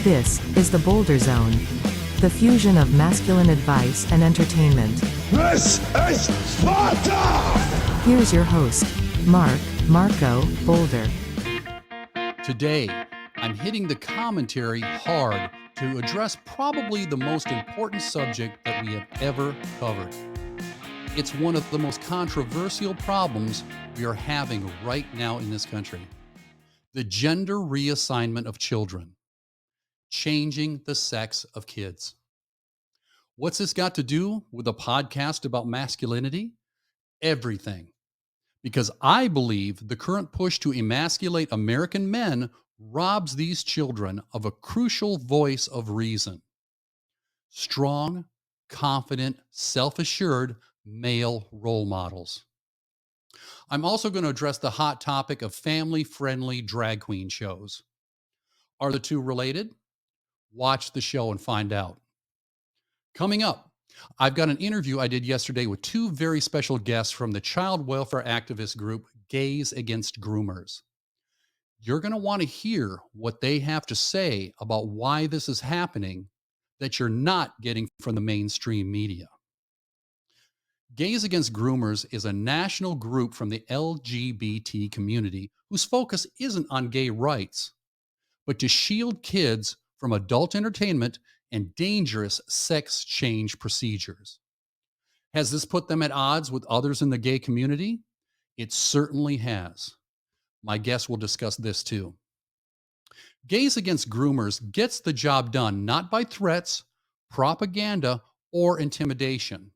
This is the Boulder Zone, the fusion of masculine advice and entertainment. This is Sparta! Here's your host, Marco Boulder. Today, I'm hitting the commentary hard to address probably the most important subject that we have ever covered. It's one of the most controversial problems we are having right now in this country. The gender reassignment of children. Changing the sex of kids. What's this got to do with a podcast about masculinity? Everything. Because I believe the current push to emasculate American men robs these children of a crucial voice of reason. Strong, confident, self-assured male role models. I'm also going to address the hot topic of family-friendly drag queen shows. Are the two related? Watch the show and find out. Coming up, I've got an interview I did yesterday with two very special guests from the child welfare activist group Gays Against Groomers. You're going to want to hear what they have to say about why this is happening that you're not getting from the mainstream media. Gays Against Groomers is a national group from the LGBT community whose focus isn't on gay rights, but to shield kids from adult entertainment and dangerous sex change procedures. Has this put them at odds with others in the gay community? It certainly has. My guest will discuss this too. Gays Against Groomers gets the job done not by threats, propaganda, or intimidation,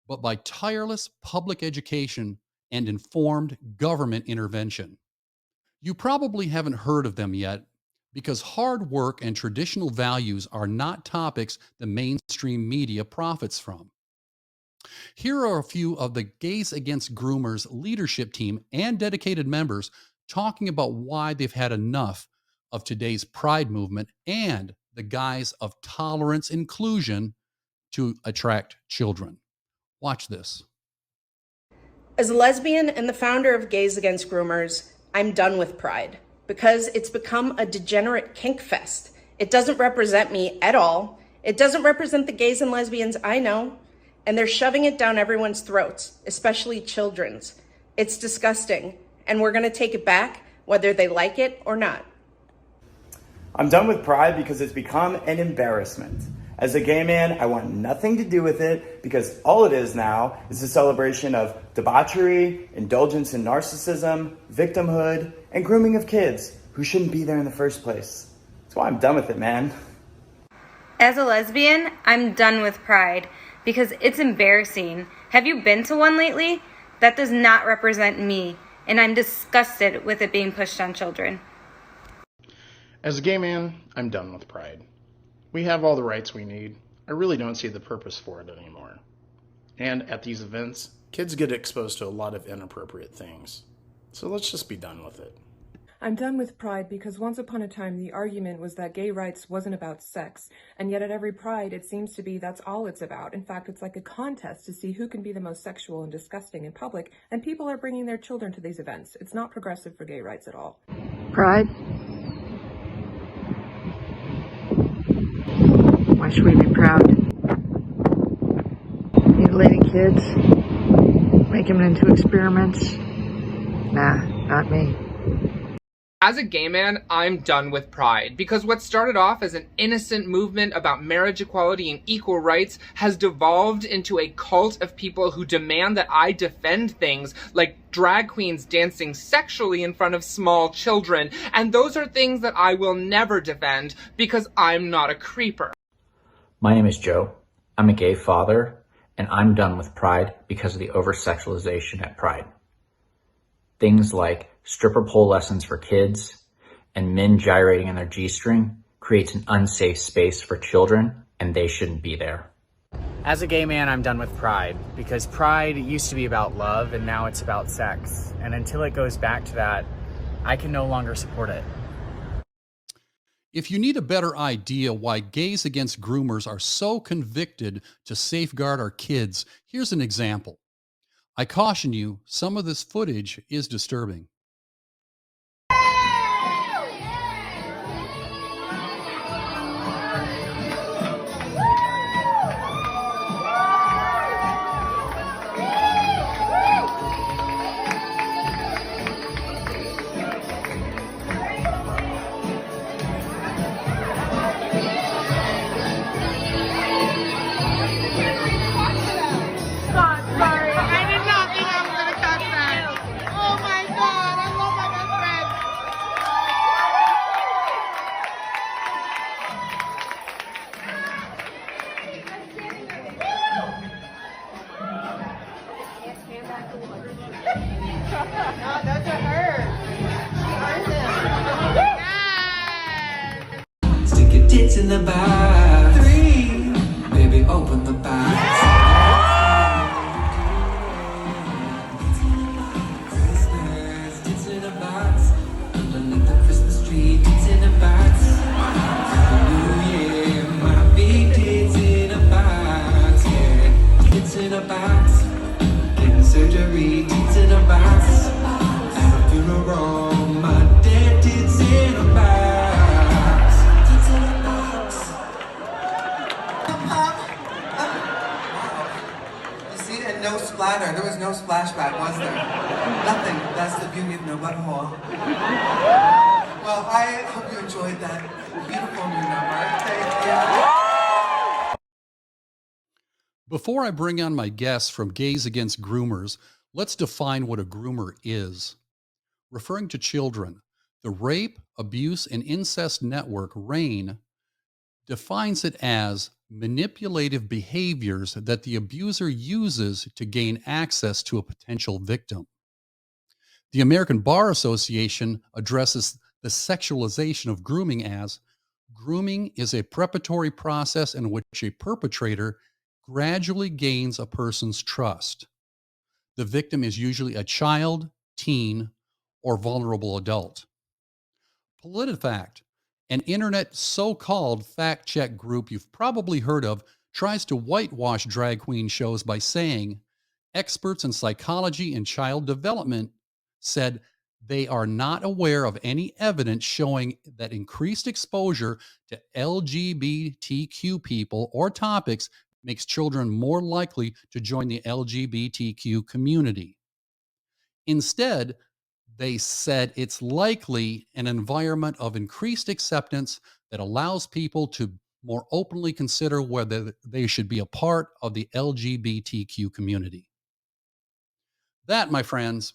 but by tireless public education and informed government intervention. You probably haven't heard of them yet, because hard work and traditional values are not topics the mainstream media profits from. Here are a few of the Gays Against Groomers leadership team and dedicated members talking about why they've had enough of today's pride movement and the guise of tolerance inclusion to attract children. Watch this. As a lesbian and the founder of Gays Against Groomers, I'm done with pride. Because it's become a degenerate kink fest. It doesn't represent me at all. It doesn't represent the gays and lesbians I know. And they're shoving it down everyone's throats, especially children's. It's disgusting. And we're gonna take it back, whether they like it or not. I'm done with pride because it's become an embarrassment. As a gay man, I want nothing to do with it because all it is now is a celebration of debauchery, indulgence in narcissism, victimhood, and grooming of kids who shouldn't be there in the first place. That's why I'm done with it, man. As a lesbian, I'm done with pride because it's embarrassing. Have you been to one lately? That does not represent me, and I'm disgusted with it being pushed on children. As a gay man, I'm done with pride. We have all the rights we need. I really don't see the purpose for it anymore. And at these events, kids get exposed to a lot of inappropriate things. So let's just be done with it. I'm done with pride because once upon a time the argument was that gay rights wasn't about sex, and yet at every pride it seems to be that's all it's about. In fact, it's like a contest to see who can be the most sexual and disgusting in public, and people are bringing their children to these events. It's not progressive for gay rights at all. Pride? Why should we be proud? Mutilating kids? Making them into experiments? Nah, not me. As a gay man, I'm done with pride because what started off as an innocent movement about marriage equality and equal rights has devolved into a cult of people who demand that I defend things like drag queens dancing sexually in front of small children. And those are things that I will never defend because I'm not a creeper. My name is Joe. I'm a gay father, and I'm done with pride because of the over-sexualization at pride. Things like stripper pole lessons for kids and men gyrating in their G-string creates an unsafe space for children, and they shouldn't be there. As a gay man, I'm done with pride because pride used to be about love and now it's about sex. And until it goes back to that, I can no longer support it. If you need a better idea why Gays Against Groomers are so convicted to safeguard our kids, here's an example. I caution you, some of this footage is disturbing. Stick your tits in the box. 3, baby, open the box. Christmas, tits in a box. Underneath the Christmas tree, tits in a box. New Year, my big tits in a box. Yeah, tits in a box. Getting surgery, tits in a box. At a funeral, my dead tits in a box. No splatter. There was no splashback, was there? Nothing. That's the beauty of no butthole. Well, I hope you enjoyed that beautiful new number. Thank you. Before I bring on my guests from Gays Against Groomers, let's define what a groomer is. Referring to children, the Rape, Abuse, and Incest Network, RAIN, defines it as manipulative behaviors that the abuser uses to gain access to a potential victim. The American Bar Association addresses the sexualization of grooming as grooming is a preparatory process in which a perpetrator gradually gains a person's trust. The victim is usually a child, teen, or vulnerable adult. PolitiFact, an internet so-called fact-check group you've probably heard of, tries to whitewash drag queen shows by saying experts in psychology and child development said they are not aware of any evidence showing that increased exposure to LGBTQ people or topics makes children more likely to join the LGBTQ community. Instead, they said it's likely an environment of increased acceptance that allows people to more openly consider whether they should be a part of the LGBTQ community. That, my friends,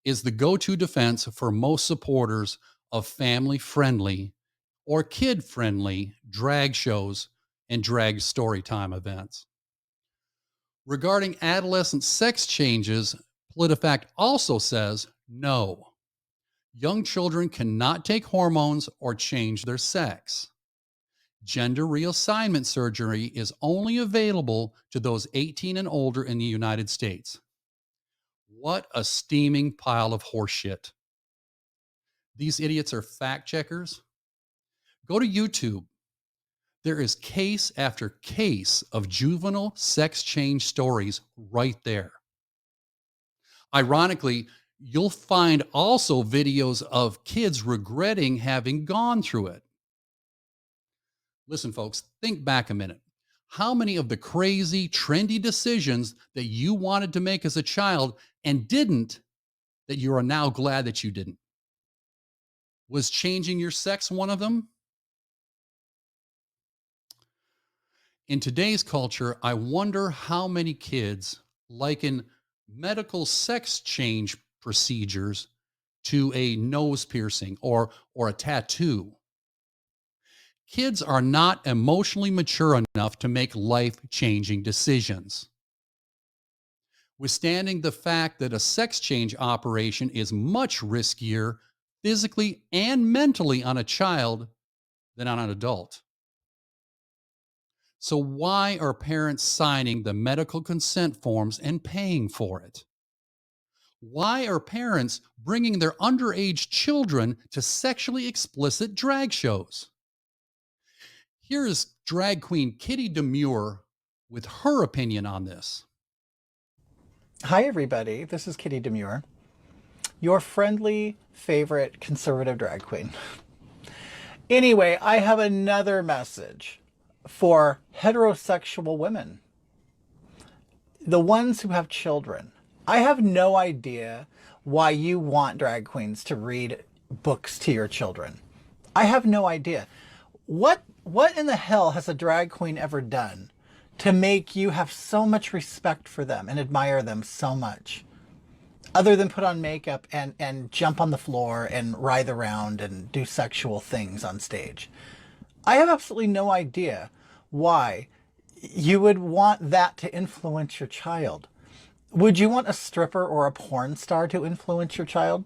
is the go-to defense for most supporters of family-friendly or kid-friendly drag shows and drag storytime events. Regarding adolescent sex changes, PolitiFact also says no. Young children cannot take hormones or change their sex. Gender reassignment surgery is only available to those 18 and older in the United States. What a steaming pile of horseshit. These idiots are fact checkers. Go to YouTube. There is case after case of juvenile sex change stories right there. Ironically, you'll find also videos of kids regretting having gone through it. Listen, folks, think back a minute. How many of the crazy, trendy decisions that you wanted to make as a child and didn't, that you are now glad that you didn't? Was changing your sex one of them? In today's culture, I wonder how many kids liken medical sex change procedures to a nose piercing or a tattoo. Kids are not emotionally mature enough to make life-changing decisions. Withstanding the fact that a sex change operation is much riskier physically and mentally on a child than on an adult. So why are parents signing the medical consent forms and paying for it? Why are parents bringing their underage children to sexually explicit drag shows? Here is drag queen Kitty Demure with her opinion on this. Hi, everybody. This is Kitty Demure, your friendly favorite conservative drag queen. Anyway, I have another message for heterosexual women, the ones who have children. I have no idea why you want drag queens to read books to your children. I have no idea. What in the hell has a drag queen ever done to make you have so much respect for them and admire them so much? Other than put on makeup and jump on the floor and writhe around and do sexual things on stage. I have absolutely no idea why you would want that to influence your child. Would you want a stripper or a porn star to influence your child?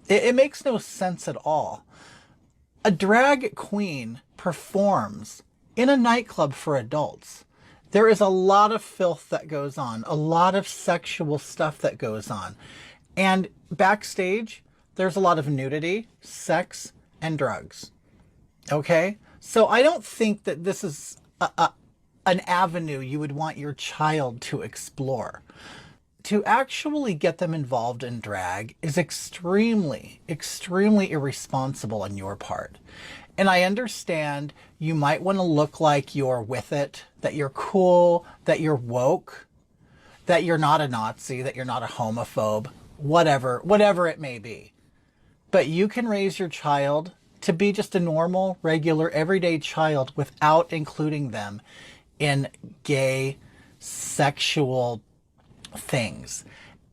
It makes no sense at all. A drag queen performs in a nightclub for adults. There is a lot of filth that goes on, a lot of sexual stuff that goes on. And backstage, there's a lot of nudity, sex, and drugs. Okay? So I don't think that this is an avenue you would want your child to explore. To actually get them involved in drag is extremely, extremely irresponsible on your part. And I understand you might want to look like you're with it, that you're cool, that you're woke, that you're not a Nazi, that you're not a homophobe, whatever it may be. But you can raise your child to be just a normal, regular, everyday child without including them in gay, sexual things.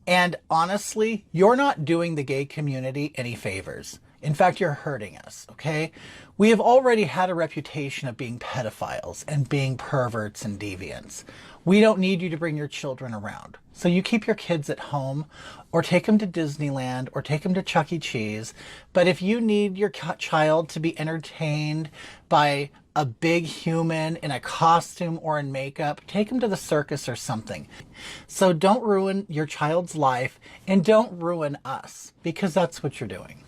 And honestly, you're not doing the gay community any favors. In fact, you're hurting us, okay? We have already had a reputation of being pedophiles and being perverts and deviants. We don't need you to bring your children around. So you keep your kids at home or take them to Disneyland or take them to Chuck E. Cheese. But if you need your child to be entertained by a big human in a costume or in makeup, take them to the circus or something. So don't ruin your child's life and don't ruin us, because that's what you're doing.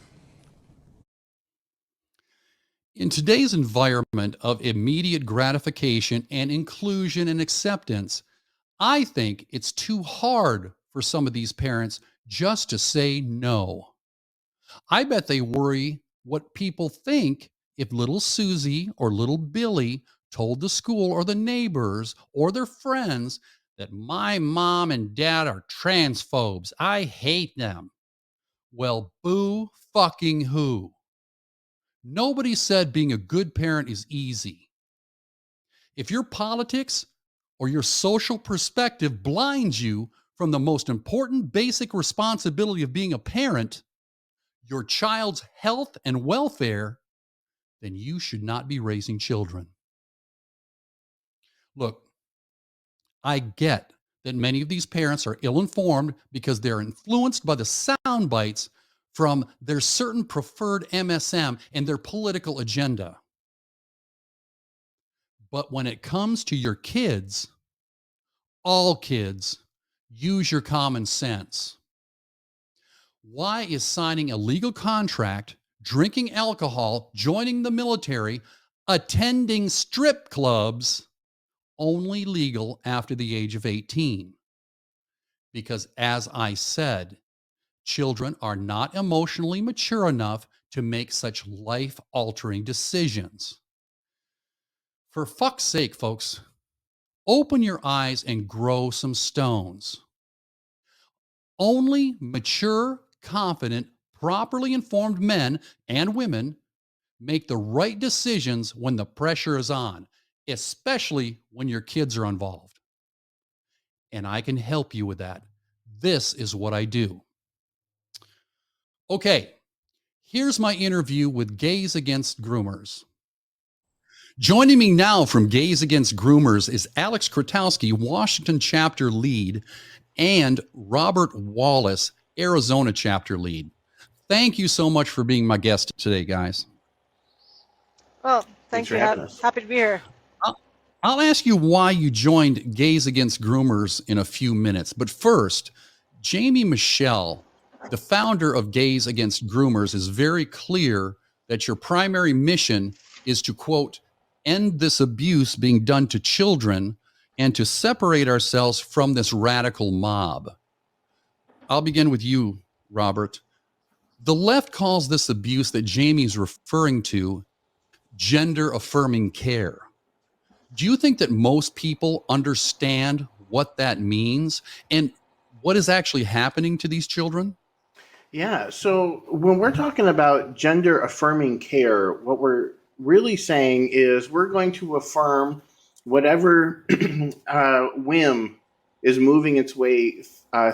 In today's environment of immediate gratification and inclusion and acceptance, I think it's too hard for some of these parents just to say no. I bet they worry what people think if little Susie or little Billy told the school or the neighbors or their friends that my mom and dad are transphobes. I hate them. Well, boo fucking who? Nobody said being a good parent is easy. If your politics or your social perspective blinds you from the most important basic responsibility of being a parent, your child's health and welfare, then you should not be raising children. Look, I get that many of these parents are ill-informed because they're influenced by the sound bites from their certain preferred MSM and their political agenda. But when it comes to your kids, all kids, use your common sense. Why is signing a legal contract, drinking alcohol, joining the military, attending strip clubs only legal after the age of 18? Because as I said, children are not emotionally mature enough to make such life-altering decisions. For fuck's sake, folks, open your eyes and grow some stones. Only mature, confident, properly informed men and women make the right decisions when the pressure is on, especially when your kids are involved. And I can help you with that. This is what I do. Okay, here's my interview with Gays Against Groomers. Joining me now from Gays Against Groomers is Alex Krotowski, Washington chapter lead, and Robert Wallace, Arizona chapter lead. Thank you so much for being my guest today, guys. Well, thanks for having us. Happy to be here. I'll ask you why you joined Gays Against Groomers in a few minutes. But first, Jamie Michelle, the founder of Gays Against Groomers, is very clear that your primary mission is to, quote, end this abuse being done to children and to separate ourselves from this radical mob. I'll begin with you, Robert. The left calls this abuse that Jamie's referring to gender-affirming care. Do you think that most people understand what that means and what is actually happening to these children? Yeah, so when we're talking about gender affirming care, what we're really saying is we're going to affirm whatever whim is moving its way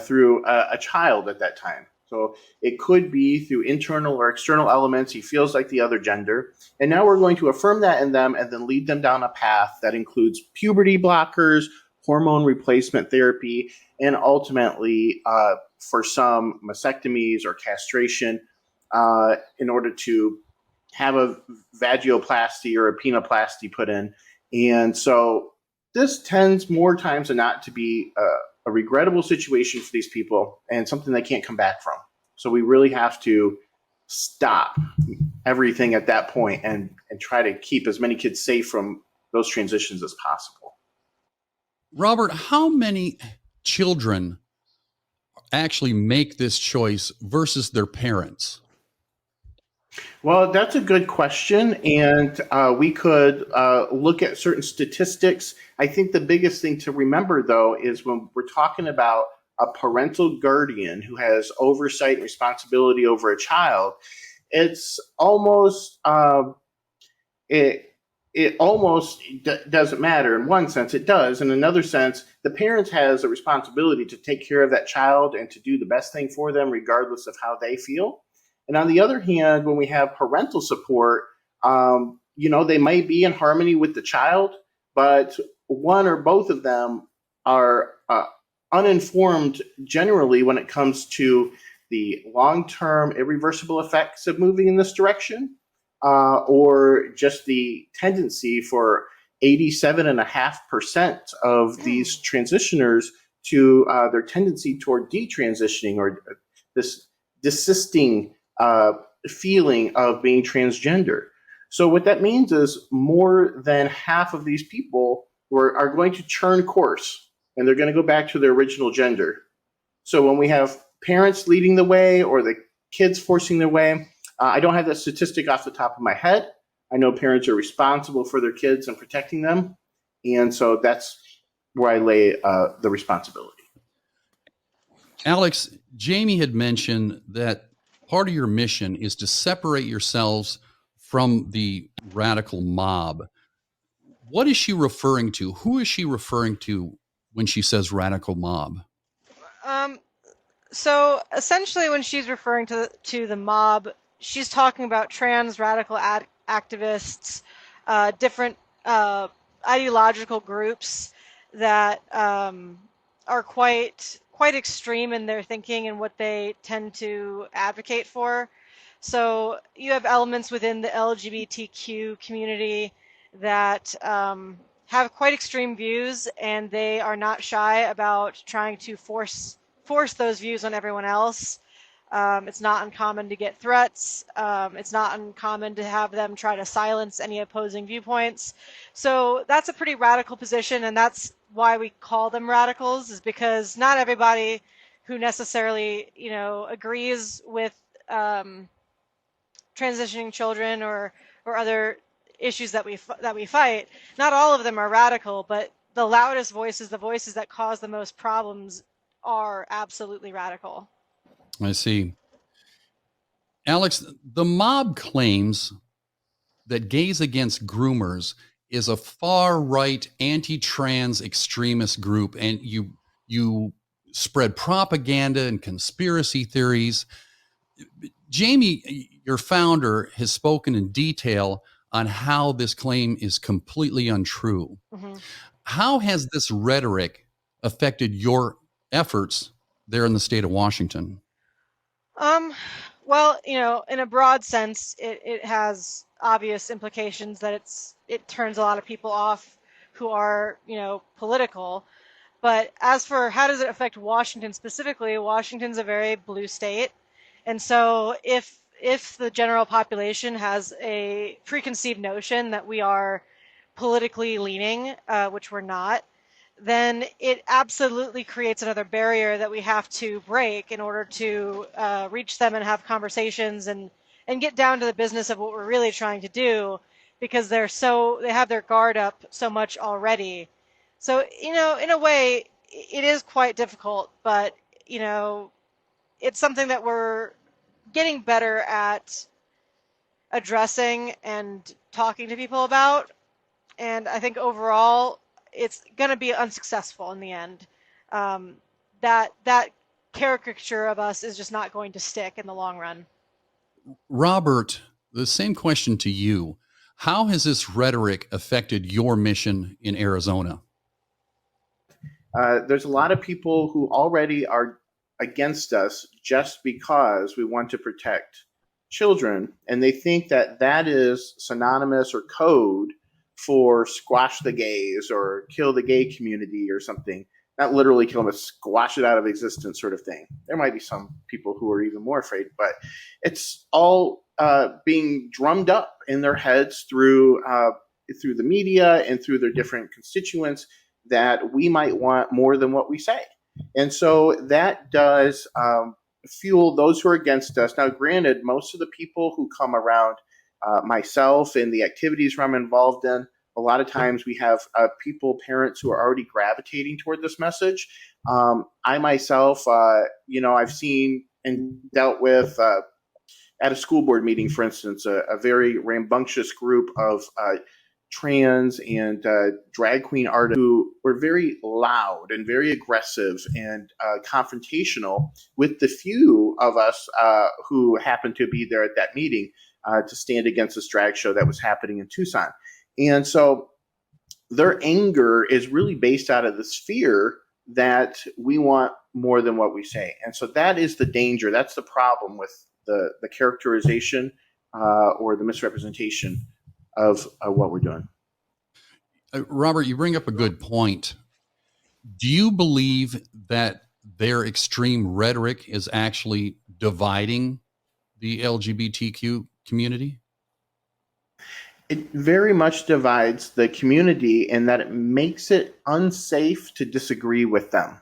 through a child at that time. So it could be through internal or external elements. He feels like the other gender. And now we're going to affirm that in them and then lead them down a path that includes puberty blockers, hormone replacement therapy, and ultimately for some mastectomies or castration in order to have a vagioplasty or a penoplasty put in. And so this tends more times than not to be a regrettable situation for these people and something they can't come back from. So we really have to stop everything at that point and try to keep as many kids safe from those transitions as possible. Robert, how many children actually make this choice versus their parents? Well, that's a good question, and we could look at certain statistics. I think the biggest thing to remember, though, is when we're talking about a parental guardian who has oversight and responsibility over a child, it's almost it almost doesn't matter. In one sense, it does. In another sense, the parent has a responsibility to take care of that child and to do the best thing for them, regardless of how they feel. And on the other hand, when we have parental support, they might be in harmony with the child, but one or both of them are uninformed generally when it comes to the long-term irreversible effects of moving in this direction, or just the tendency for 87.5% of these transitioners to their tendency toward detransitioning or this desisting feeling of being transgender. So what that means is more than half of these people are going to turn course and they're going to go back to their original gender. So when we have parents leading the way or the kids forcing their way, I don't have that statistic off the top of my head. I know parents are responsible for their kids and protecting them. And so that's where I lay the responsibility. Alex, Jamie had mentioned that part of your mission is to separate yourselves from the radical mob. What is she referring to? Who is she referring to when she says radical mob? So essentially, when she's referring to the mob, she's talking about trans radical activists, different ideological groups that are quite extreme in their thinking and what they tend to advocate for. So you have elements within the LGBTQ community that have quite extreme views, and they are not shy about trying to force those views on everyone else. It's not uncommon to get threats. It's not uncommon to have them try to silence any opposing viewpoints. So that's a pretty radical position, and that's why we call them radicals, is because not everybody who necessarily, agrees with transitioning children or other issues that we fight, not all of them are radical, but the loudest voices, the voices that cause the most problems, are absolutely radical. I see. Alex, the mob claims that Gays Against Groomers is a far-right anti-trans extremist group, and you spread propaganda and conspiracy theories. Jamie, your founder, has spoken in detail on how this claim is completely untrue. Mm-hmm. How has this rhetoric affected your efforts there in the state of Washington? Well, in a broad sense, it has obvious implications that it turns a lot of people off who are, political. But as for how does it affect Washington specifically, Washington's a very blue state. And so if the general population has a preconceived notion that we are politically leaning, which we're not, then it absolutely creates another barrier that we have to break in order to reach them and have conversations and get down to the business of what we're really trying to do, because they have their guard up so much already. So, in a way, it is quite difficult, but, it's something that we're getting better at addressing and talking to people about. And I think overall, it's going to be unsuccessful in the end. That caricature of us is just not going to stick in the long run. Robert, the same question to you. How has this rhetoric affected your mission in Arizona? There's a lot of people who already are against us just because we want to protect children, and they think that that is synonymous or code for squash the gays or kill the gay community or something. Not literally kill them, but squash it out of existence, sort of thing. There might be some people who are even more afraid, but it's all being drummed up in their heads through the media and through their different constituents that we might want more than what we say. And so that does fuel those who are against us. Now, granted, most of the people who come around myself and the activities I'm involved in, a lot of times we have parents who are already gravitating toward this message. I myself, I've seen and dealt with at a school board meeting, for instance, a very rambunctious group of trans and drag queen artists who were very loud and very aggressive and confrontational with the few of us who happened to be there at that meeting to stand against this drag show that was happening in Tucson. And so their anger is really based out of this fear that we want more than what we say. And so that is the danger. That's the problem with the characterization or the misrepresentation of what we're doing. Robert, you bring up a good point. Do you believe that their extreme rhetoric is actually dividing the LGBTQ community? It very much divides the community in that it makes it unsafe to disagree with them.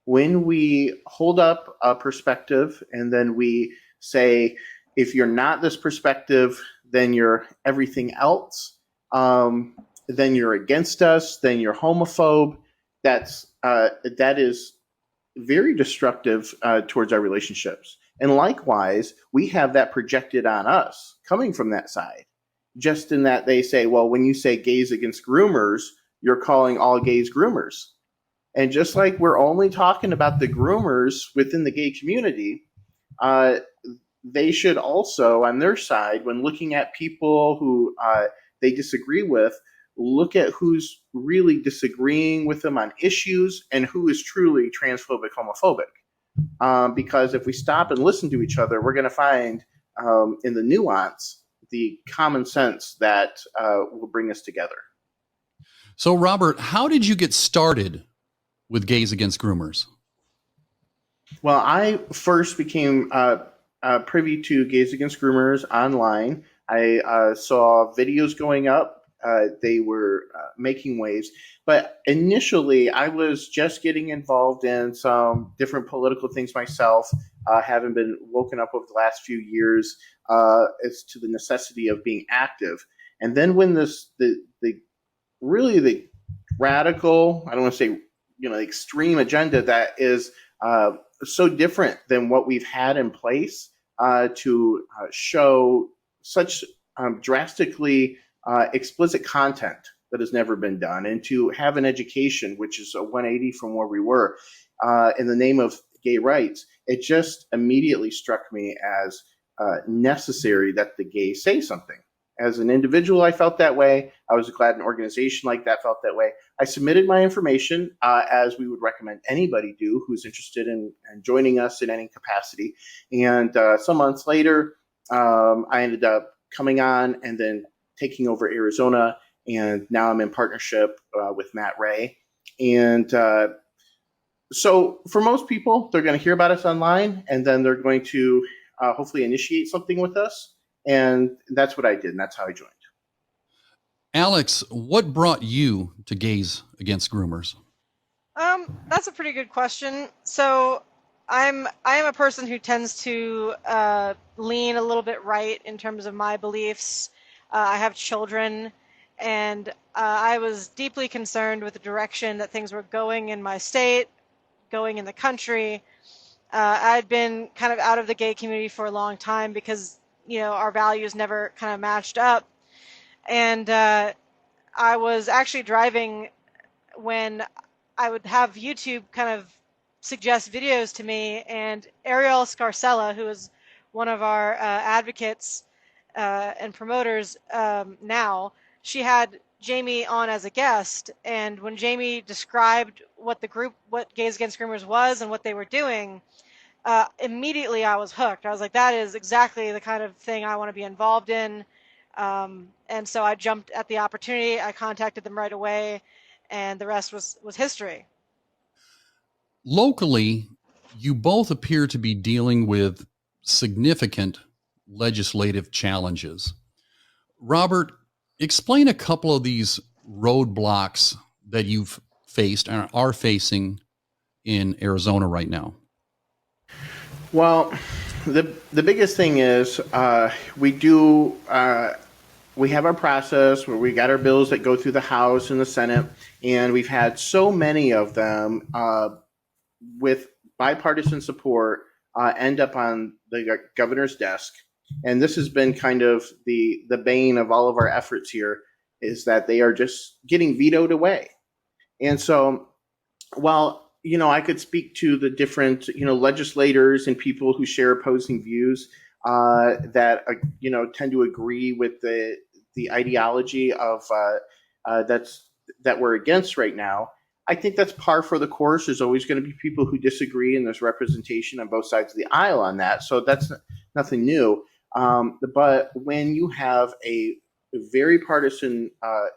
When we hold up a perspective and then we say, if you're not this perspective, then you're everything else, then you're against us, then you're homophobe, that is very destructive towards our relationships. And likewise, we have that projected on us coming from that side. Just in that they say, well, when you say gays against groomers, you're calling all gays groomers. And just like we're only talking about the groomers within the gay community, they should also, on their side, when looking at people who they disagree with, look at who's really disagreeing with them on issues and who is truly transphobic, homophobic. Because if we stop and listen to each other, we're going to find in the nuance the common sense that will bring us together. So, Robert, how did you get started with Gays Against Groomers? Well, I first became privy to Gays Against Groomers online. I saw videos going up. They were making waves. But initially, I was just getting involved in some different political things myself, having been woken up over the last few years as to the necessity of being active. And then when the radical, I don't want to say, extreme agenda that is so different than what we've had in place to show such drastically explicit content that has never been done, and to have an education which is a 180 from where we were in the name of gay rights, it just immediately struck me as necessary that the gays say something. As an individual, I felt that way. I was glad an organization like that felt that way. I submitted my information as we would recommend anybody do who's interested in joining us in any capacity. And some months later, I ended up coming on and then taking over Arizona. And now I'm in partnership with Matt Ray. And so for most people, they're going to hear about us online, and then they're going to hopefully initiate something with us. And that's what I did, and that's how I joined. Alex, what brought you to Gays Against Groomers? That's a pretty good question. So I am a person who tends to lean a little bit right in terms of my beliefs. I have children, and I was deeply concerned with the direction that things were going in my state, going in the country. I'd been kind of out of the gay community for a long time because our values never kind of matched up. And I was actually driving when I would have YouTube kind of suggest videos to me, and Ariel Scarcella, who is one of our advocates and promoters now, she had Jamie on as a guest, and when Jamie described what Gays Against Groomers was and what they were doing, immediately I was hooked. I was like, that is exactly the kind of thing I want to be involved in. And so I jumped at the opportunity. I contacted them right away, and the rest was history. Locally, you both appear to be dealing with significant legislative challenges. Robert, explain a couple of these roadblocks that you've faced and are facing in Arizona right now. Well, the biggest thing is we have our process where we got our bills that go through the House and the Senate, and we've had so many of them with bipartisan support end up on the governor's desk. And this has been kind of the bane of all of our efforts here, is that they are just getting vetoed away. And so while I could speak to the different legislators and people who share opposing views that tend to agree with the ideology of that we're against right now. I think that's par for the course. There's always going to be people who disagree, and there's representation on both sides of the aisle on that. So that's nothing new. But when you have a very partisan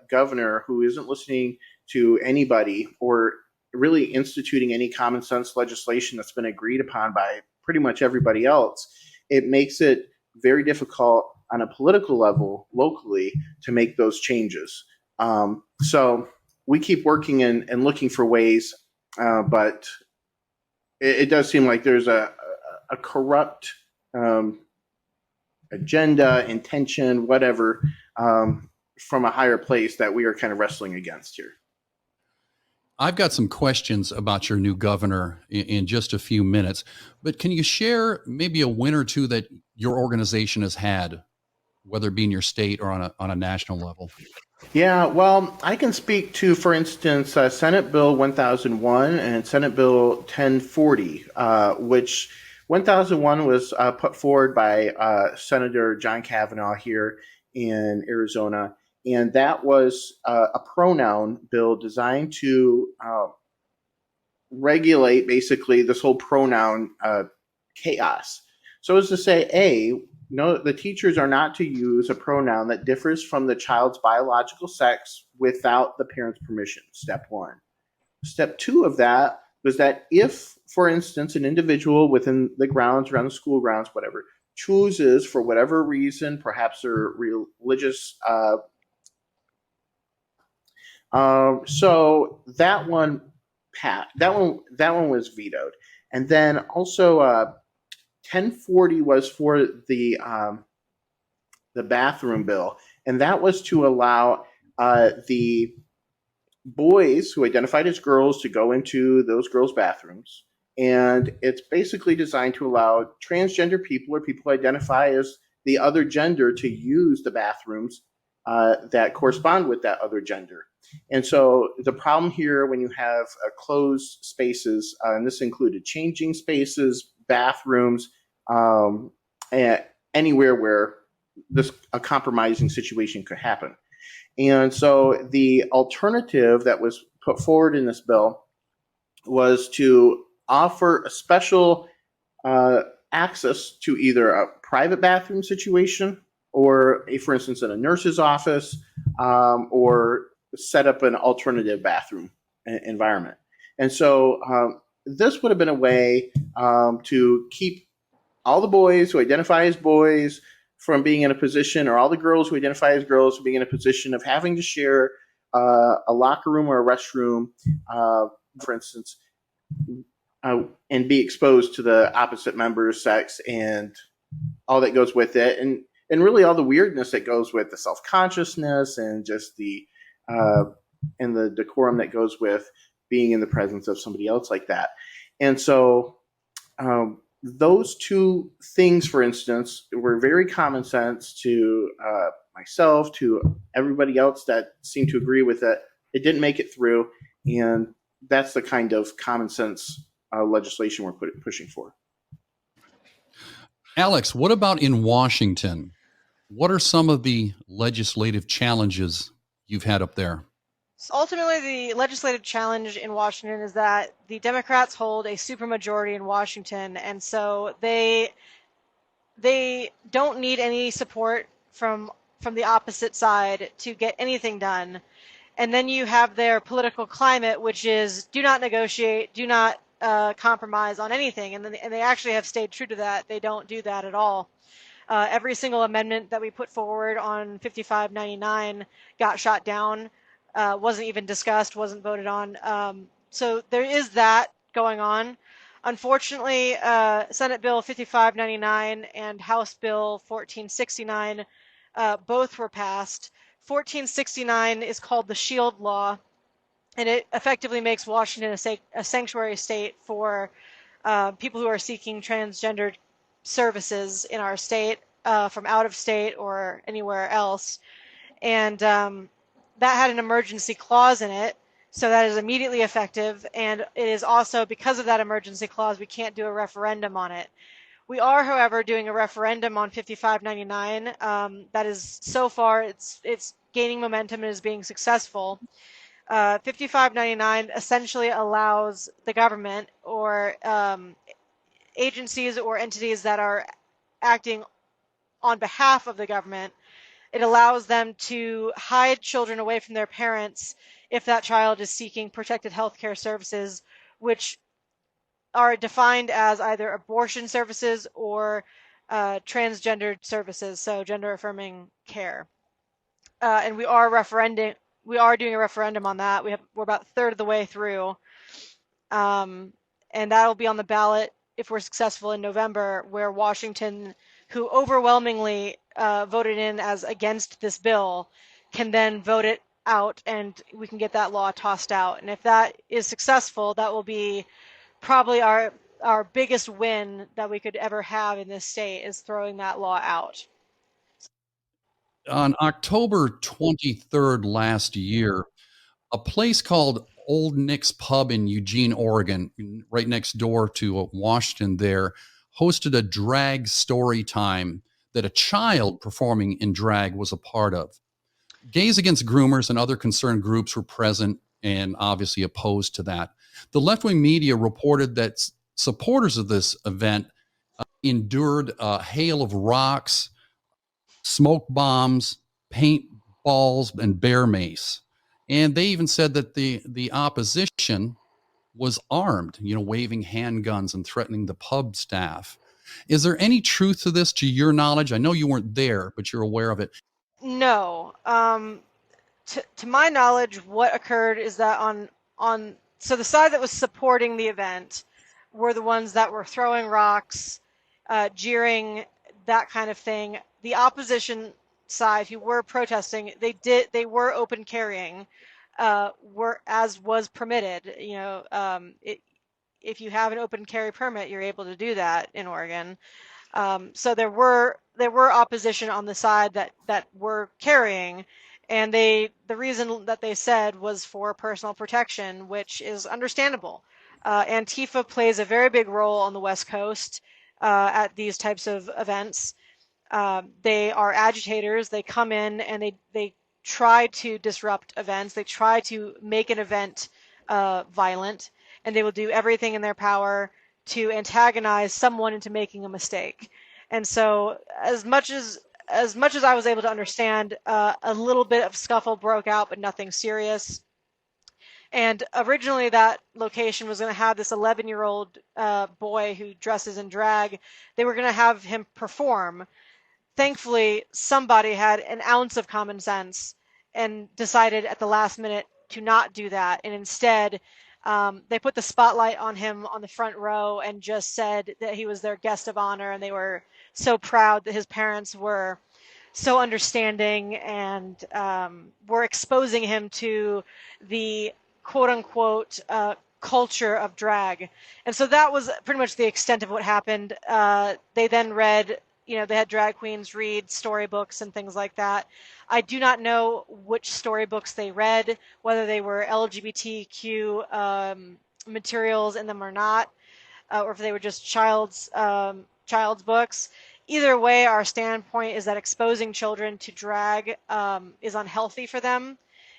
governor who isn't listening to anybody or really instituting any common sense legislation that's been agreed upon by pretty much everybody else, it makes it very difficult on a political level locally to make those changes. So we keep working and looking for ways, but it does seem like there's a corrupt agenda, intention, whatever, from a higher place that we are kind of wrestling against here. I've got some questions about your new governor in just a few minutes, but can you share maybe a win or two that your organization has had, whether it be in your state or on a national level? Yeah, well, I can speak to, for instance, Senate Bill 1001 and Senate Bill 1040, which 1001 was put forward by Senator John Kavanaugh here in Arizona. And that was a pronoun bill designed to regulate basically this whole pronoun chaos. So as to say, no, the teachers are not to use a pronoun that differs from the child's biological sex without the parent's permission, step one. Step two of that was that if, for instance, an individual within the grounds, around the school grounds, whatever, chooses for whatever reason, perhaps their religious so that one was vetoed. And then also 1040 was for the bathroom bill, and that was to allow the boys who identified as girls to go into those girls' bathrooms. And it's basically designed to allow transgender people or people who identify as the other gender to use the bathrooms that correspond with that other gender. And so the problem here when you have closed spaces, and this included changing spaces, bathrooms, anywhere where a compromising situation could happen. And so the alternative that was put forward in this bill was to offer a special access to either a private bathroom situation or, for instance, in a nurse's office, or set up an alternative bathroom environment. And so this would have been a way to keep all the boys who identify as boys from being in a position, or all the girls who identify as girls from being in a position of having to share a locker room or a restroom, for instance, and be exposed to the opposite member's sex and all that goes with it. And really all the weirdness that goes with the self-consciousness and just and the decorum that goes with being in the presence of somebody else like that. And so those two things, for instance, were very common sense to myself, to everybody else that seemed to agree with it. It didn't make it through, and that's the kind of common sense legislation we're pushing for. Alex, what about in Washington? What are some of the legislative challenges you've had up there? So ultimately, the legislative challenge in Washington is that the Democrats hold a supermajority in Washington, and so they don't need any support from the opposite side to get anything done. And then you have their political climate, which is do not negotiate, do not compromise on anything, and they actually have stayed true to that. They don't do that at all. Every single amendment that we put forward on 5599 got shot down, wasn't even discussed, wasn't voted on. So there is that going on. Unfortunately, Senate Bill 5599 and House Bill 1469 both were passed. 1469 is called the Shield Law, and it effectively makes Washington a sanctuary state for people who are seeking transgendered services in our state from out of state or anywhere else. And that had an emergency clause in it, so that is immediately effective. And it is also, because of that emergency clause, we can't do a referendum on it. We are, however, doing a referendum on 5599. That is, so far, it's gaining momentum and is being successful. 5599 essentially allows the government or agencies or entities that are acting on behalf of the government, it allows them to hide children away from their parents if that child is seeking protected health care services, which are defined as either abortion services or transgendered services, so gender affirming care. And we are doing a referendum on that. We're about a third of the way through. And that'll be on the ballot if we're successful in November, where Washington, who overwhelmingly voted in as against this bill, can then vote it out and we can get that law tossed out. And if that is successful, that will be probably our biggest win that we could ever have in this state, is throwing that law out. On October 23rd last year, a place called Old Nick's Pub in Eugene, Oregon, right next door to Washington there, hosted a drag story time that a child performing in drag was a part of. Gays Against Groomers and other concerned groups were present and obviously opposed to that. The left-wing media reported that supporters of this event endured a hail of rocks, smoke bombs, paint balls, and bear mace. And they even said that the opposition was armed, waving handguns and threatening the pub staff. Is there any truth to this, to your knowledge? I know you weren't there, but you're aware of it. No. To my knowledge, what occurred is that so the side that was supporting the event were the ones that were throwing rocks, jeering, that kind of thing. The opposition side who were protesting, they were open carrying, as was permitted. If you have an open carry permit, you're able to do that in Oregon. So there were opposition on the side that were carrying, and the reason that they said was for personal protection, which is understandable. Antifa plays a very big role on the West Coast at these types of events. They are agitators. They come in and they try to disrupt events. They try to make an event violent, and they will do everything in their power to antagonize someone into making a mistake. And so, as much as I was able to understand, a little bit of scuffle broke out, but nothing serious. And originally that location was going to have this 11-year-old boy who dresses in drag. They were going to have him perform. Thankfully, somebody had an ounce of common sense and decided at the last minute to not do that. And instead, they put the spotlight on him on the front row and just said that he was their guest of honor. And they were so proud that his parents were so understanding and were exposing him to the quote unquote culture of drag. And so that was pretty much the extent of what happened. They then read, they had drag queens read storybooks and things like that. I do not know which storybooks they read, whether they were LGBTQ materials in them or not, or if they were just child's books. Either way, our standpoint is that exposing children to drag is unhealthy for them,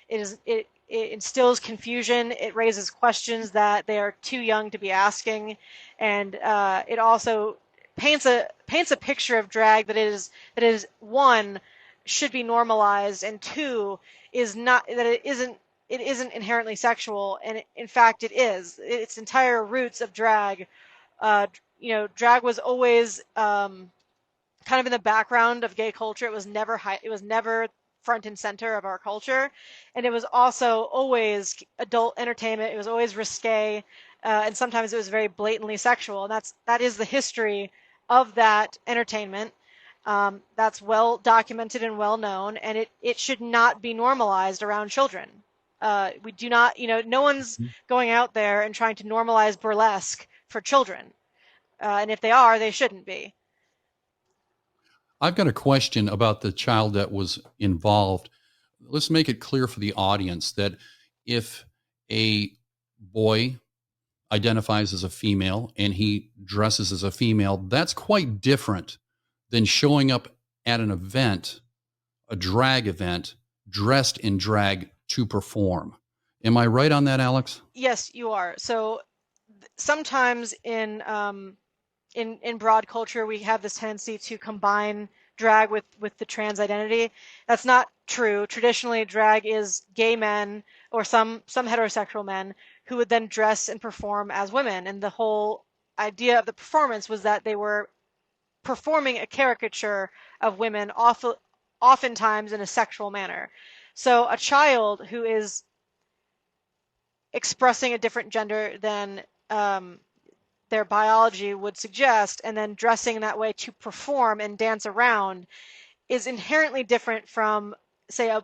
It instills confusion. It raises questions that they are too young to be asking, and it also paints a picture of drag that is one, should be normalized, and two, is not, that it isn't inherently sexual, and in fact it is. Its entire roots of drag, drag was always kind of in the background of gay culture. It was never front and center of our culture, and it was also always adult entertainment. It was always risque, and sometimes it was very blatantly sexual, and that is the history of that entertainment. That's well documented and well known, and it should not be normalized around children. We do not, no one's going out there and trying to normalize burlesque for children, and if they are, they shouldn't be. I've got a question about the child that was involved. Let's make it clear for the audience that if a boy identifies as a female and he dresses as a female, that's quite different than showing up at an event, a drag event, dressed in drag to perform. Am I right on that, Alex? Yes, you are. So sometimes in broad culture, we have this tendency to combine drag with the trans identity. That's not true. Traditionally, drag is gay men or some heterosexual men who would then dress and perform as women. And the whole idea of the performance was that they were performing a caricature of women, oftentimes in a sexual manner. So a child who is expressing a different gender than their biology would suggest, and then dressing in that way to perform and dance around, is inherently different from, say, a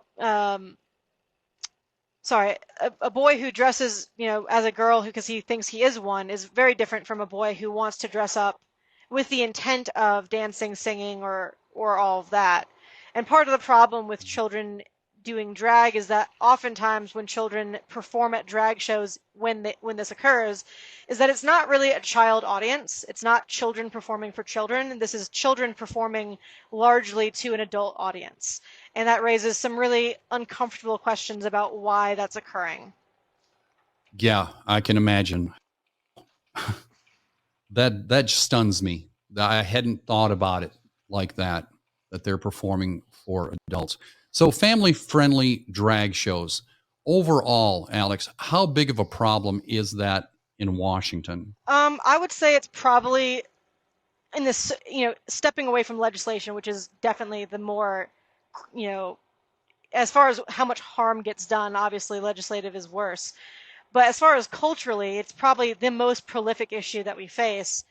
boy who dresses, as a girl because he thinks he is one, is very different from a boy who wants to dress up with the intent of dancing, singing, or all of that. And part of the problem with children doing drag is that oftentimes when children perform at drag shows, when this occurs, is that it's not really a child audience. It's not children performing for children. This is children performing largely to an adult audience. And that raises some really uncomfortable questions about why that's occurring. Yeah, I can imagine. That stuns me. I hadn't thought about it like that they're performing for adults. So family-friendly drag shows. Overall, Alex, how big of a problem is that in Washington? I would say it's probably in this, stepping away from legislation, which is definitely the more, as far as how much harm gets done, obviously legislative is worse. But as far as culturally, it's probably the most prolific issue that we face.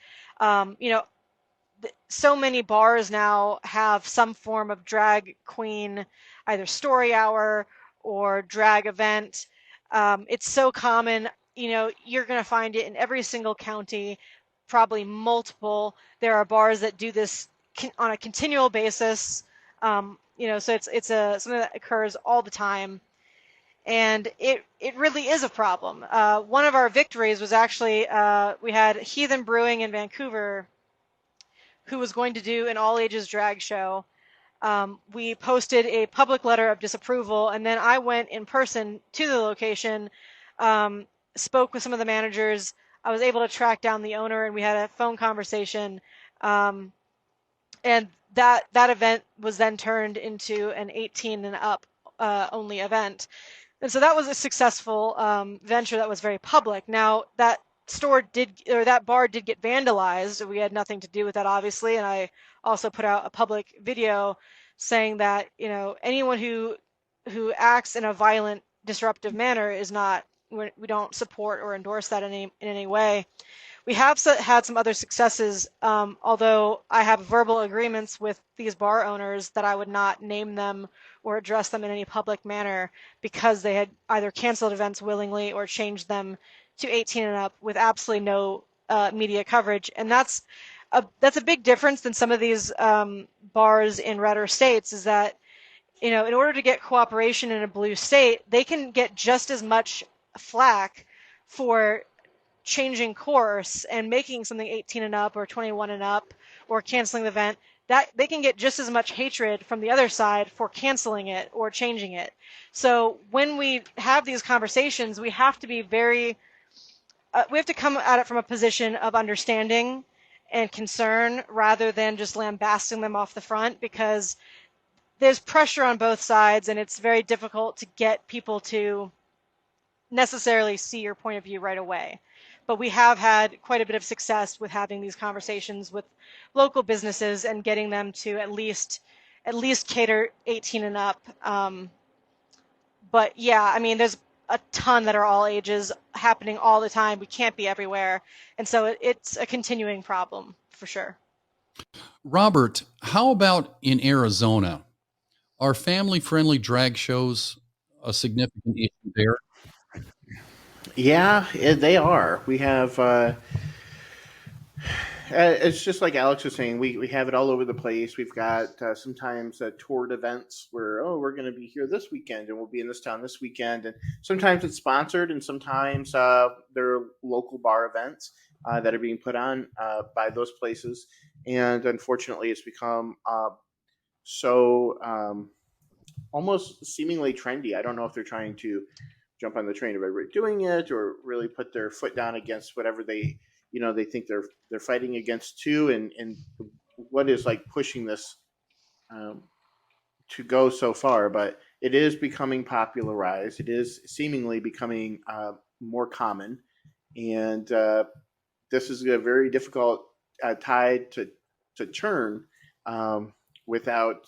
So many bars now have some form of drag queen, either story hour or drag event. It's so common, you're going to find it in every single county, probably multiple. There are bars that do this on a continual basis. So it's something that occurs all the time. And it really is a problem. One of our victories was actually, we had Heathen Brewing in Vancouver, who was going to do an all-ages drag show. We posted a public letter of disapproval, and then I went in person to the location, spoke with some of the managers. I was able to track down the owner, and we had a phone conversation. And that event was then turned into an 18 and up only event. And so that was a successful venture that was very public. Now, that bar did get vandalized. We had nothing to do with that, obviously, and I also put out a public video saying that anyone who acts in a violent, disruptive manner is not, we don't support or endorse that in any way. We have had some other successes, although I have verbal agreements with these bar owners that I would not name them or address them in any public manner because they had either canceled events willingly or changed them to 18 and up with absolutely no media coverage. And that's a big difference than some of these bars in redder states, is that, in order to get cooperation in a blue state, they can get just as much flack for changing course and making something 18 and up or 21 and up or canceling the event that they can get just as much hatred from the other side for canceling it or changing it. So when we have these conversations, we have to be we have to come at it from a position of understanding and concern rather than just lambasting them off the front, because there's pressure on both sides and it's very difficult to get people to necessarily see your point of view right away. But we have had quite a bit of success with having these conversations with local businesses and getting them to at least cater 18 and up. But yeah, I mean, there's a ton that are all ages happening all the time. We can't be everywhere, and so it's a continuing problem for sure. Robert, how about in Arizona? Are family-friendly drag shows a significant issue there? Yeah, they are. We have. It's just like Alex was saying. We have it all over the place. We've got sometimes toured events where we're going to be here this weekend and we'll be in this town this weekend, and sometimes it's sponsored and sometimes there are local bar events that are being put on by those places. And unfortunately, it's become so almost seemingly trendy. I don't know if they're trying to jump on the train of everybody doing it or really put their foot down against whatever they think they're fighting against too, and what is like pushing this to go so far. But it is becoming popularized. It is seemingly becoming more common, and this is a very difficult tide to turn without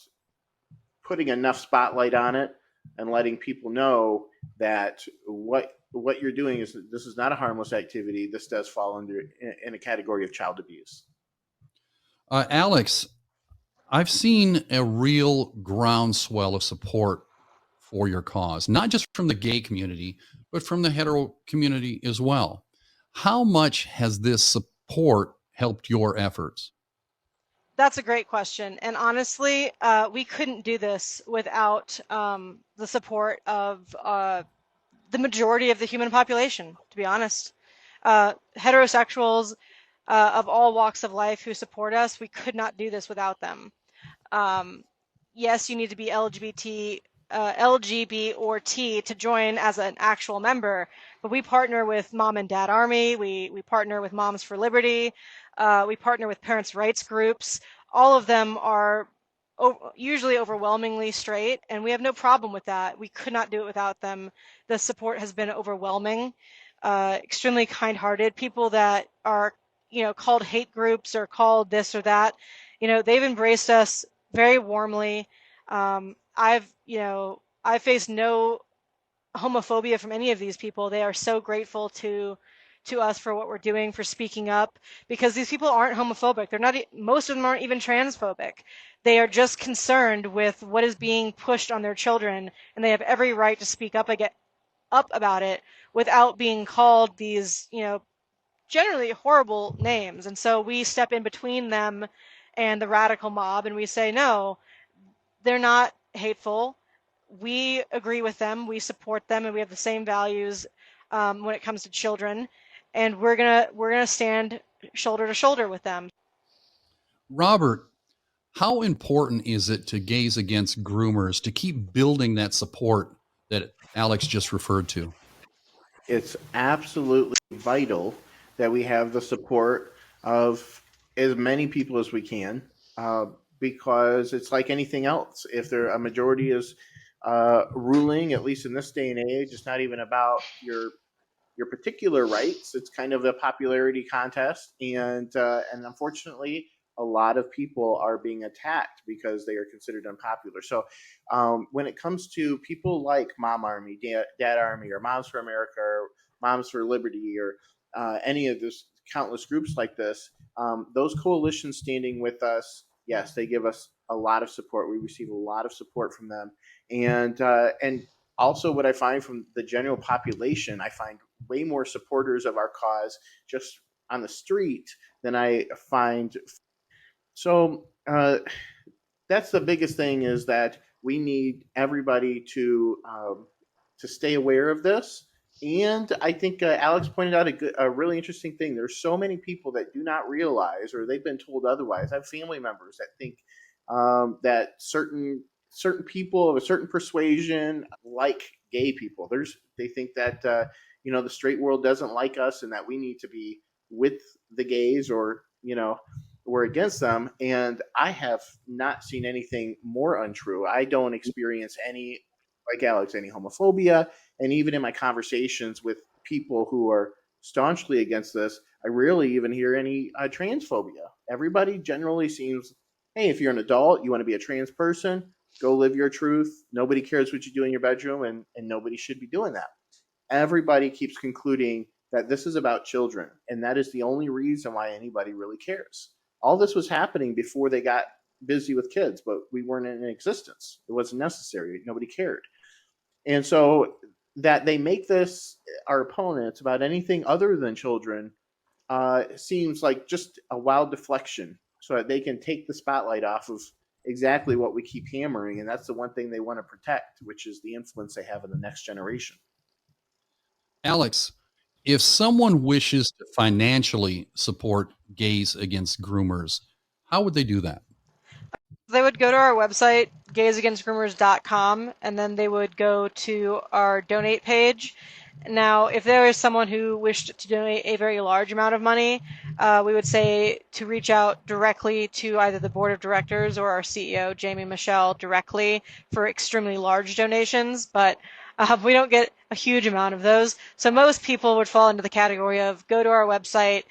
putting enough spotlight on it and letting people know that what you're doing is this is not a harmless activity. This does fall under in a category of child abuse. Alex, I've seen a real groundswell of support for your cause, not just from the gay community, but from the hetero community as well. How much has this support helped your efforts? That's a great question. And honestly, we couldn't do this without the support of the majority of the human population, to be honest. Heterosexuals of all walks of life who support us, we could not do this without them. Yes, you need to be LGB or T to join as an actual member, but we partner with Mom and Dad Army, we partner with Moms for Liberty, we partner with parents' rights groups. All of them are usually overwhelmingly straight, and we have no problem with that. We could not do it without them. The support has been overwhelming, extremely kind-hearted. People that are, called hate groups or called this or that, they've embraced us very warmly. I've faced no homophobia from any of these people. They are so grateful to us for what we're doing, for speaking up, because these people aren't homophobic. They're not. Most of them aren't even transphobic. They are just concerned with what is being pushed on their children, and they have every right to speak up about it without being called these, generally horrible names. And so we step in between them and the radical mob, and we say, no, they're not hateful. We agree with them, we support them, and we have the same values when it comes to children, and we're gonna stand shoulder to shoulder with them. Robert, how important is it to Gays Against Groomers to keep building that support that Alex just referred to? It's absolutely vital that we have the support of as many people as we can, because it's like anything else. If a majority is ruling, at least in this day and age, it's not even about your particular rights. It's kind of a popularity contest, and unfortunately, a lot of people are being attacked because they are considered unpopular. So, when it comes to people like Mom Army, Dad Army, or Moms for America, or Moms for Liberty, or any of this countless groups like this, those coalitions standing with us, yes, they give us a lot of support. We receive a lot of support from them, and also what I find from the general population, I find way more supporters of our cause just on the street than I find. So that's the biggest thing, is that we need everybody to stay aware of this And I think Alex pointed out a really interesting thing. There's so many people that do not realize, or they've been told otherwise. I have family members that think that certain people of a certain persuasion like gay people. They think that the straight world doesn't like us, and that we need to be with the gays, or we're against them. And I have not seen anything more untrue. I don't experience any, like Alex, any homophobia. And even in my conversations with people who are staunchly against this, I rarely even hear any transphobia. Everybody generally seems, hey, if you're an adult, you want to be a trans person, go live your truth. Nobody cares what you do in your bedroom, and nobody should be doing that. Everybody keeps concluding that this is about children, and that is the only reason why anybody really cares. All this was happening before they got busy with kids, but we weren't in existence. It wasn't necessary. Nobody cared. And so that they make this our opponents about anything other than children seems like just a wild deflection, so that they can take the spotlight off of exactly what we keep hammering, and that's the one thing they want to protect, which is the influence they have in the next generation. Alex, if someone wishes to financially support Gays Against Groomers, how would they do that? They would go to our website, gaysagainstgroomers.com, and then they would go to our donate page. Now, if there is someone who wished to donate a very large amount of money, we would say to reach out directly to either the board of directors or our CEO, Jamie Michelle, directly for extremely large donations. But we don't get a huge amount of those. So most people would fall into the category of go to our website,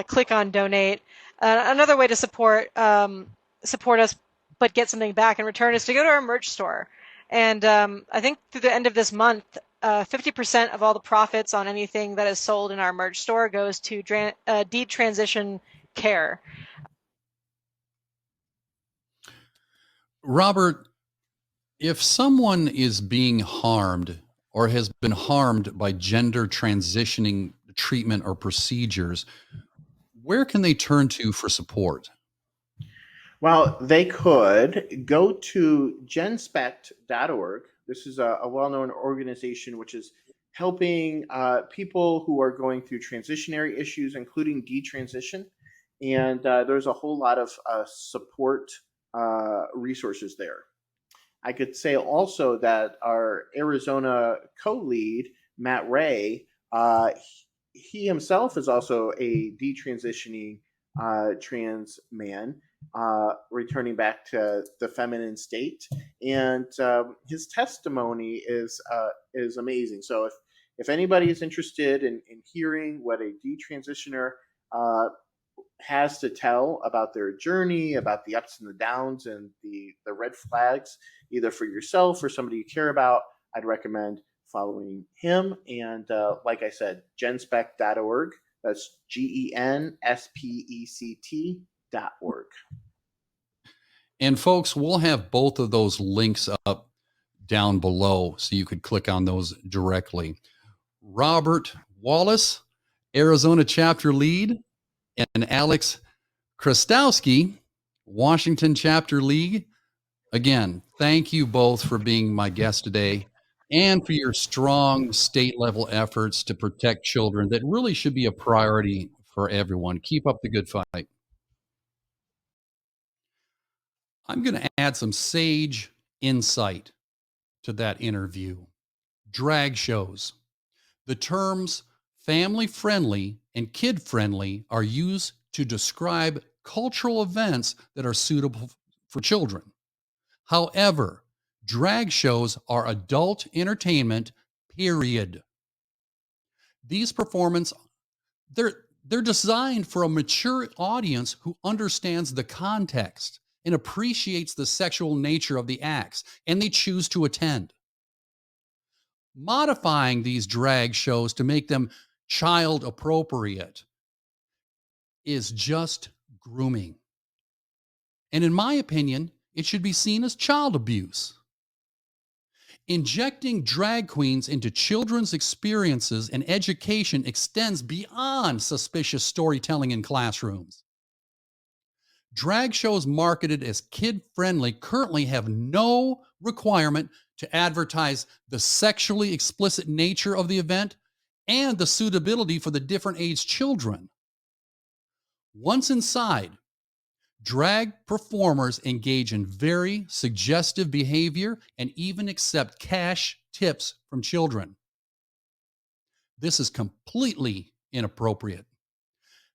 click on donate. Another way to support us but get something back in return is to go to our merch store. And I think through the end of this month, 50% of all the profits on anything that is sold in our merch store goes to detransition care. Robert, if someone is being harmed or has been harmed by gender transitioning treatment or procedures, where can they turn to for support? Well, they could go to genspect.org. This is a well-known organization which is helping people who are going through transitionary issues, including detransition. And there's a whole lot of support resources there. I could say also that our Arizona co-lead, Matt Ray, he himself is also a detransitioning trans man, returning back to the feminine state, and his testimony is amazing. So if anybody is interested in hearing what a detransitioner has to tell about their journey, about the ups and the downs and the red flags, either for yourself or somebody you care about, I'd recommend following him. And like I said, genspect.org. That's GENSPECT.org. And folks, we'll have both of those links up down below so you could click on those directly. Robert Wallace, Arizona chapter lead, and Alex Krastowski, Washington chapter lead. Again, thank you both for being my guest today and for your strong state level efforts to protect children that really should be a priority for everyone. Keep up the good fight. I'm going to add some sage insight to that interview. Drag shows. The terms family friendly and kid friendly are used to describe cultural events that are suitable for children. However, drag shows are adult entertainment, period. These performances, they're designed for a mature audience who understands the context and appreciates the sexual nature of the acts, and they choose to attend. Modifying these drag shows to make them child appropriate is just grooming. And in my opinion, it should be seen as child abuse. Injecting drag queens into children's experiences and education extends beyond suspicious storytelling in classrooms. Drag shows marketed as kid-friendly currently have no requirement to advertise the sexually explicit nature of the event, and the suitability for the different age children. Once inside, drag performers engage in very suggestive behavior and even accept cash tips from children. This is completely inappropriate.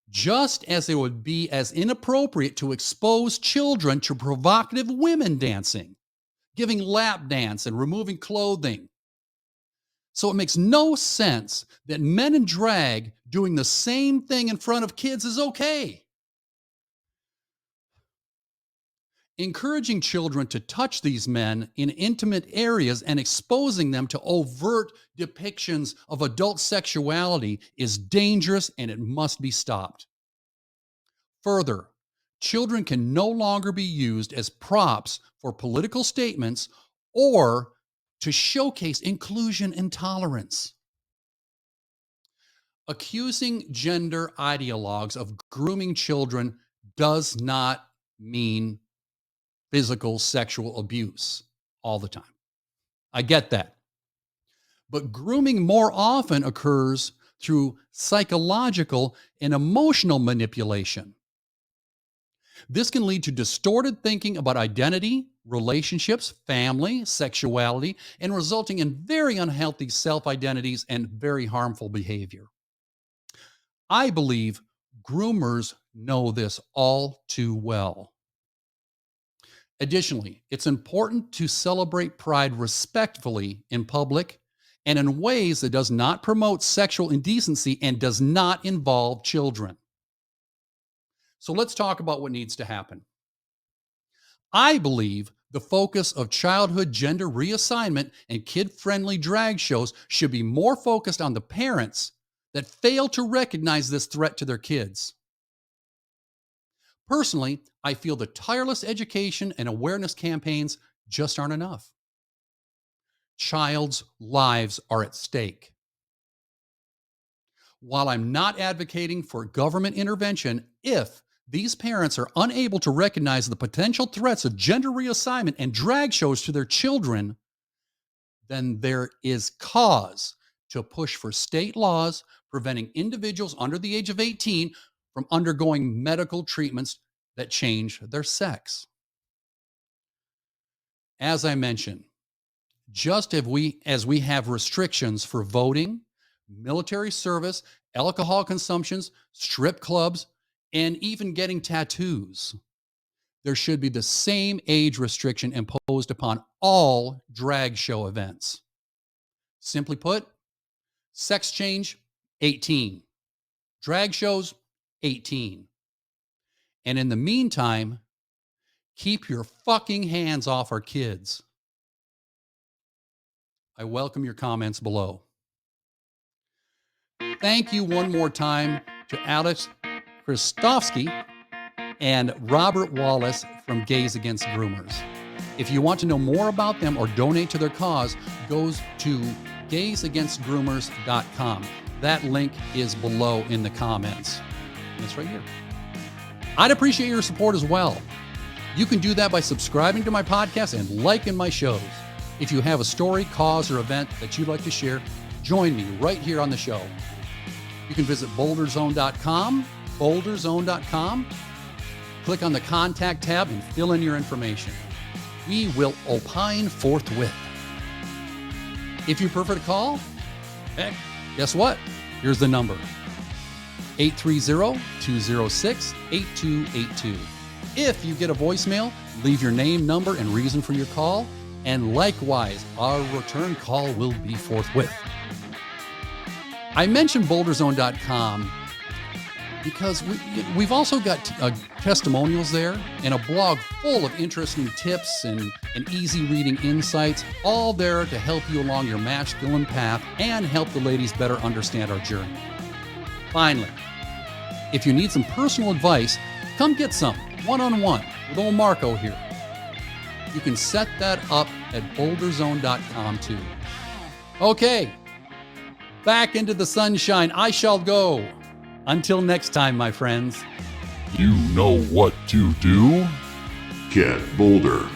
Just as it would be as inappropriate to expose children to provocative women dancing, giving lap dance and removing clothing. So it makes no sense that men in drag doing the same thing in front of kids is okay. Encouraging children to touch these men in intimate areas and exposing them to overt depictions of adult sexuality is dangerous and it must be stopped. Further, children can no longer be used as props for political statements or to showcase inclusion and tolerance. Accusing gender ideologues of grooming children does not mean physical sexual abuse all the time. I get that. But grooming more often occurs through psychological and emotional manipulation. This can lead to distorted thinking about identity, relationships, family, sexuality, and resulting in very unhealthy self-identities and very harmful behavior. I believe groomers know this all too well. Additionally, it's important to celebrate Pride respectfully in public and in ways that does not promote sexual indecency and does not involve children. So let's talk about what needs to happen. I believe the focus of childhood gender reassignment and kid-friendly drag shows should be more focused on the parents that fail to recognize this threat to their kids. Personally, I feel the tireless education and awareness campaigns just aren't enough. Child's lives are at stake. While I'm not advocating for government intervention, if these parents are unable to recognize the potential threats of gender reassignment and drag shows to their children, then there is cause to push for state laws preventing individuals under the age of 18 from undergoing medical treatments that change their sex. As I mentioned, just as we have restrictions for voting, military service, alcohol consumptions, strip clubs, and even getting tattoos, there should be the same age restriction imposed upon all drag show events. Simply put, sex change, 18. Drag shows, 18. And in the meantime, keep your fucking hands off our kids. I welcome your comments below. Thank you one more time to Alex Christofsky and Robert Wallace from Gays Against Groomers. If you want to know more about them or donate to their cause, go to gaysagainstgroomers.com. That link is below in the comments. And it's right here. I'd appreciate your support as well. You can do that by subscribing to my podcast and liking my shows. If you have a story, cause, or event that you'd like to share, join me right here on the show. You can visit boulderzone.com, click on the contact tab and fill in your information. We will opine forthwith. If you prefer to call, heck, guess what? Here's the number. 830-206-8282. If you get a voicemail, leave your name, number, and reason for your call, and likewise, our return call will be forthwith. I mentioned boulderzone.com because we've also got testimonials there and a blog full of interesting tips and easy reading insights, all there to help you along your masculine path and help the ladies better understand our journey. Finally, if you need some personal advice, come get some one-on-one with old Marco here. You can set that up at boulderzone.com too. Okay, back into the sunshine I shall go. Until next time, my friends. You know what to do? Get bolder.